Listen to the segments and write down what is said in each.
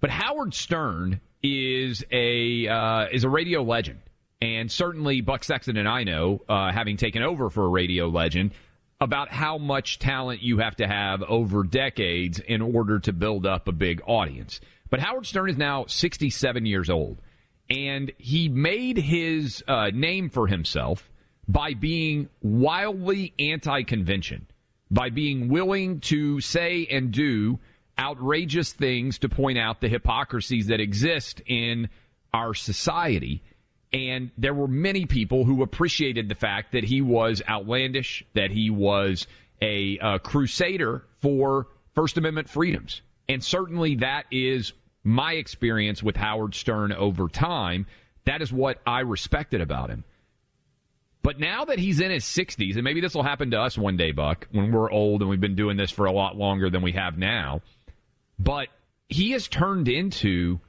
But Howard Stern is a radio legend. And certainly Buck Sexton and I know, having taken over for a radio legend, about how much talent you have to have over decades in order to build up a big audience. But Howard Stern is now 67 years old, and he made his name for himself by being wildly anti-convention, by being willing to say and do outrageous things to point out the hypocrisies that exist in our society. And there were many people who appreciated the fact that he was outlandish, that he was a crusader for First Amendment freedoms. And certainly that is my experience with Howard Stern over time. That is what I respected about him. But now that he's in his 60s, and maybe this will happen to us one day, Buck, when we're old and we've been doing this for a lot longer than we have now, but he has turned into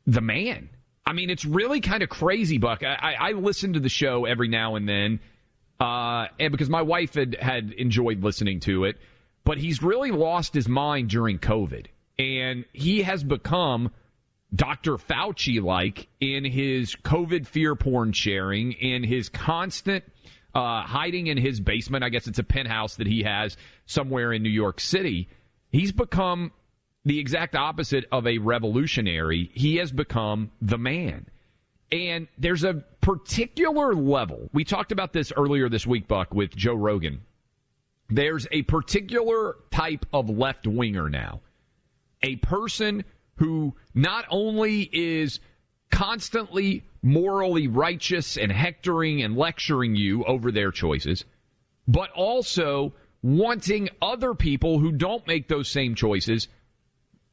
the man. I mean, it's really kind of crazy, Buck. I listen to the show every now and then, and because my wife had enjoyed listening to it, but he's really lost his mind during COVID, and he has become Dr. Fauci-like in his COVID fear porn sharing, in his constant hiding in his basement. I guess it's a penthouse that he has somewhere in New York City. He's become the exact opposite of a revolutionary. He has become the man. And there's a particular level. We talked about this earlier this week, Buck, with Joe Rogan. There's a particular type of left-winger now. A person who not only is constantly morally righteous and hectoring and lecturing you over their choices, but also wanting other people who don't make those same choices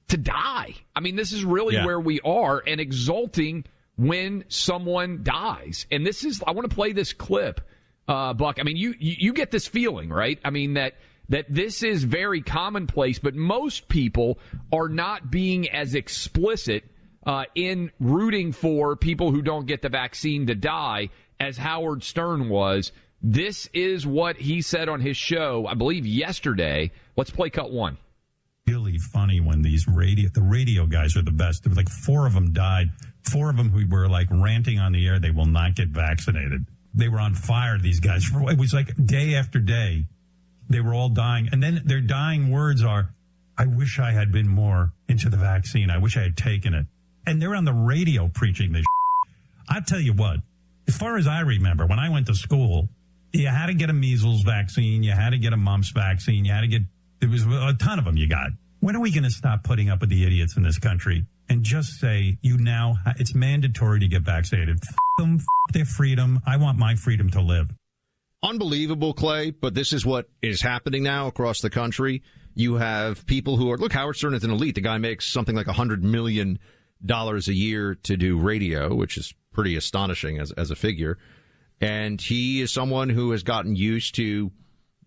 to die. I mean, this is really where we are, and exulting when someone dies. And this is, I want to play this clip, Buck. I mean, you get this feeling, right? I mean, that this is very commonplace, but most people are not being as explicit in rooting for people who don't get the vaccine to die as Howard Stern was. This is what he said on his show, I believe yesterday. Let's play cut one. Really funny when the radio guys are the best. There were like 4 of them died. 4 of them who were like ranting on the air, they will not get vaccinated. They were on fire, these guys. It was like day after day. They were all dying. And then their dying words are, I wish I had been more into the vaccine. I wish I had taken it. And they're on the radio preaching this. I'll tell you what, as far as I remember, when I went to school, you had to get a measles vaccine. You had to get a mumps vaccine. You had to get, there was a ton of them you got. When are we going to stop putting up with the idiots in this country and just say, it's mandatory to get vaccinated? F them, f their freedom. I want my freedom to live. Unbelievable, Clay, but this is what is happening now across the country. You have people who are, look, Howard Stern is an elite. The guy makes something like $100 million a year to do radio, which is pretty astonishing as a figure. And he is someone who has gotten used to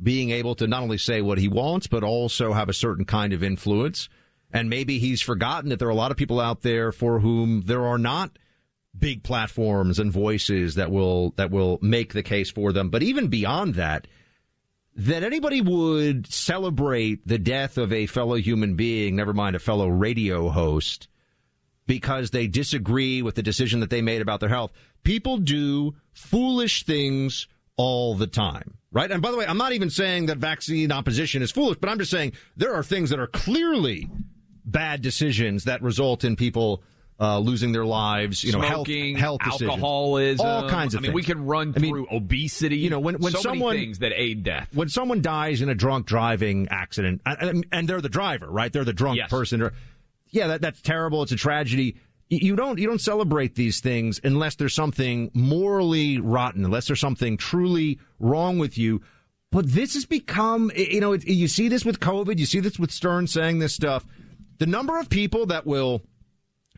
being able to not only say what he wants, but also have a certain kind of influence. And maybe he's forgotten that there are a lot of people out there for whom there are not big platforms and voices that will make the case for them. But even beyond that anybody would celebrate the death of a fellow human being, never mind a fellow radio host, because they disagree with the decision that they made about their health. People do foolish things all the time, right? And by the way, I'm not even saying that vaccine opposition is foolish, but I'm just saying there are things that are clearly bad decisions that result in people losing their lives, smoking, health decisions, alcoholism, all kinds of things. I mean, we can run through obesity, when so someone, many things that aid death. When someone dies in a drunk driving accident, and they're the driver, right? They're the drunk person. Yeah, that's terrible. It's a tragedy. You don't celebrate these things unless there's something morally rotten, unless there's something truly wrong with you. But this has become, you see this with COVID, you see this with Stern saying this stuff. The number of people that will,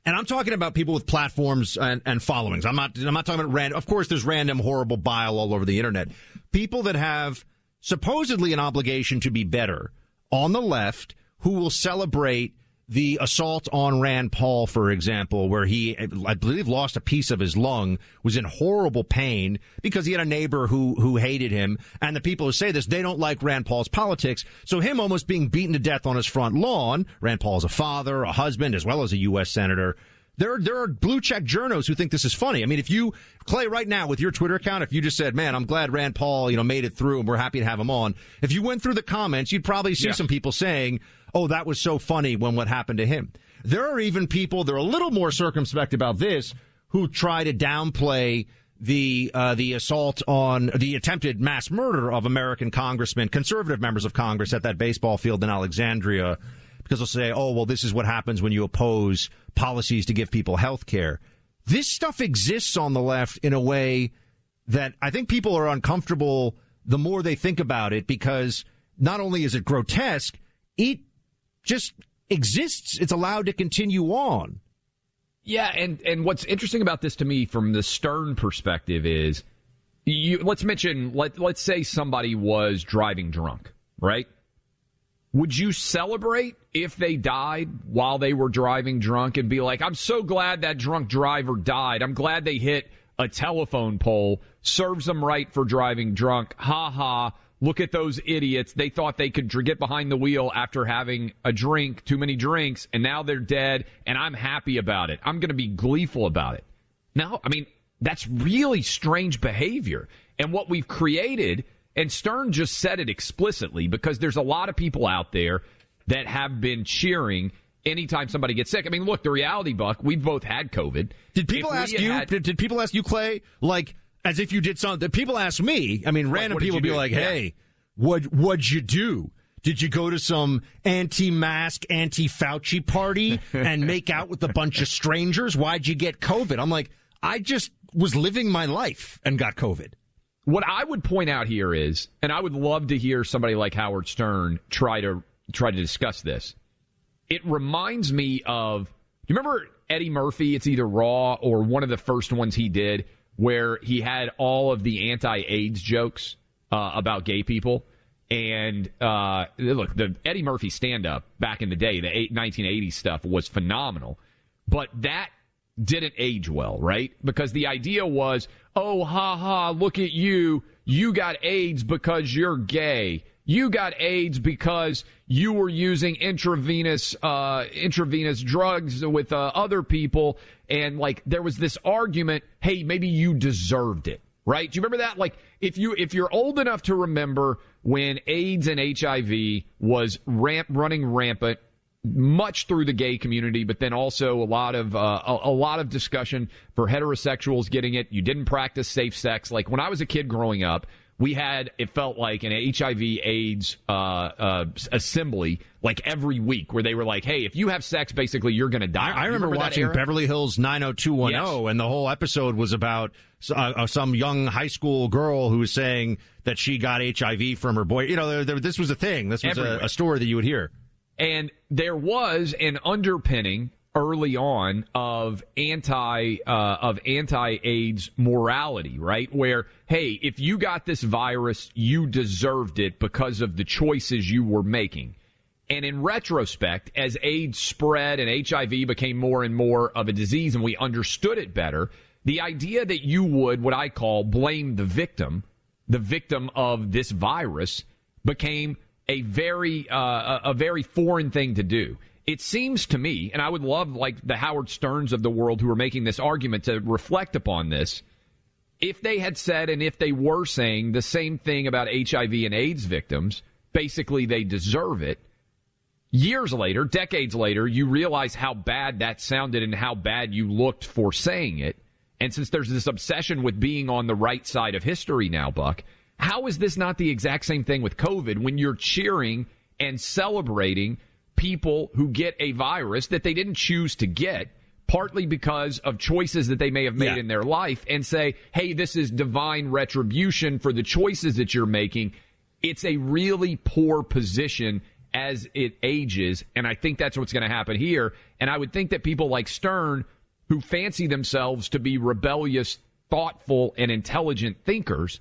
and I'm talking about people with platforms and followings. I'm not talking about random. Of course, there's random horrible bile all over the internet. People that have supposedly an obligation to be better on the left who will celebrate the assault on Rand Paul, for example, where he, I believe, lost a piece of his lung, was in horrible pain because he had a neighbor who hated him. And the people who say this, they don't like Rand Paul's politics. So him almost being beaten to death on his front lawn, Rand Paul's a father, a husband, as well as a U.S. senator. There are blue check journos who think this is funny. I mean, if you, Clay, right now with your Twitter account, if you just said, man, I'm glad Rand Paul, made it through and we're happy to have him on. If you went through the comments, you'd probably see some people saying, oh, that was so funny when what happened to him. There are even people, they're a little more circumspect about this, who try to downplay the assault on the attempted mass murder of American congressmen, conservative members of Congress at that baseball field in Alexandria, because they'll say, oh, well, this is what happens when you oppose policies to give people health care. This stuff exists on the left in a way that I think people are uncomfortable the more they think about it, because not only is it grotesque, it just exists. It's allowed to continue on. Yeah, and what's interesting about this to me from the Stern perspective is, let's say somebody was driving drunk, right? Would you celebrate if they died while they were driving drunk and be like, I'm so glad that drunk driver died. I'm glad they hit a telephone pole. Serves them right for driving drunk. Ha ha. Look at those idiots. They thought they could get behind the wheel after having a drink, too many drinks, and now they're dead, and I'm happy about it. I'm going to be gleeful about it. No, I mean, that's really strange behavior. And what we've created, and Stern just said it explicitly, because there's a lot of people out there that have been cheering anytime somebody gets sick. I mean, look, the reality, Buck, we've both had COVID. Did people ask you, did people ask you, Clay, like, as if you did something? People ask me. I mean, random people be like, hey, what'd you do? Did you go to some anti-mask, anti-Fauci party and make out with a bunch of strangers? Why'd you get COVID? I'm like, I just was living my life and got COVID. What I would point out here is, and I would love to hear somebody like Howard Stern try to discuss this. It reminds me of, do you remember Eddie Murphy? It's either Raw or one of the first ones he did, where he had all of the anti-AIDS jokes about gay people. And look, the Eddie Murphy stand-up back in the day, the 1980s stuff, was phenomenal. But that didn't age well, right? Because the idea was, oh, ha ha, look at you. You got AIDS because you're gay. You got AIDS because you were using intravenous drugs with other people. And like, there was this argument, hey, maybe you deserved it, right? Do you remember that? Like, if you're old enough to remember when AIDS and HIV was running rampant, much through the gay community, but then also a lot of discussion for heterosexuals getting it. You didn't practice safe sex. Like, when I was a kid growing up, we had, it felt like, an HIV/AIDS assembly like every week, where they were like, hey, if you have sex, basically you're going to die. I remember watching Beverly Hills 90210, yes. And the whole episode was about some young high school girl who was saying that she got HIV from her boy. You know, this was a thing. This was a story that you would hear. And there was an underpinning early on of anti-AIDS morality, right? Where, hey, if you got this virus, you deserved it because of the choices you were making. And in retrospect, as AIDS spread and HIV became more and more of a disease and we understood it better, the idea that you would, what I call, blame the victim of this virus, became a very foreign thing to do. It seems to me, and I would love, like, the Howard Sterns of the world who are making this argument to reflect upon this, if they had said, and if they were saying the same thing about HIV and AIDS victims, basically they deserve it. Years later, decades later, you realize how bad that sounded and how bad you looked for saying it. And since there's this obsession with being on the right side of history now, Buck, how is this not the exact same thing with COVID, when you're cheering and celebrating people who get a virus that they didn't choose to get, partly because of choices that they may have made in their life, and say, hey, this is divine retribution for the choices that you're making? It's a really poor position as it ages, and I think that's what's going to happen here. And I would think that people like Stern, who fancy themselves to be rebellious, thoughtful, and intelligent thinkers,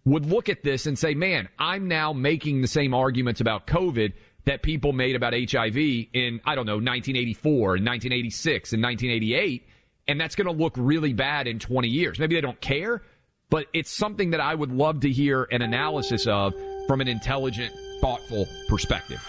would look at this and say, man, I'm now making the same arguments about COVID that people made about HIV in, 1984 and 1986 and 1988, and that's going to look really bad in 20 years. Maybe they don't care, but it's something that I would love to hear an analysis of from an intelligent, thoughtful perspective.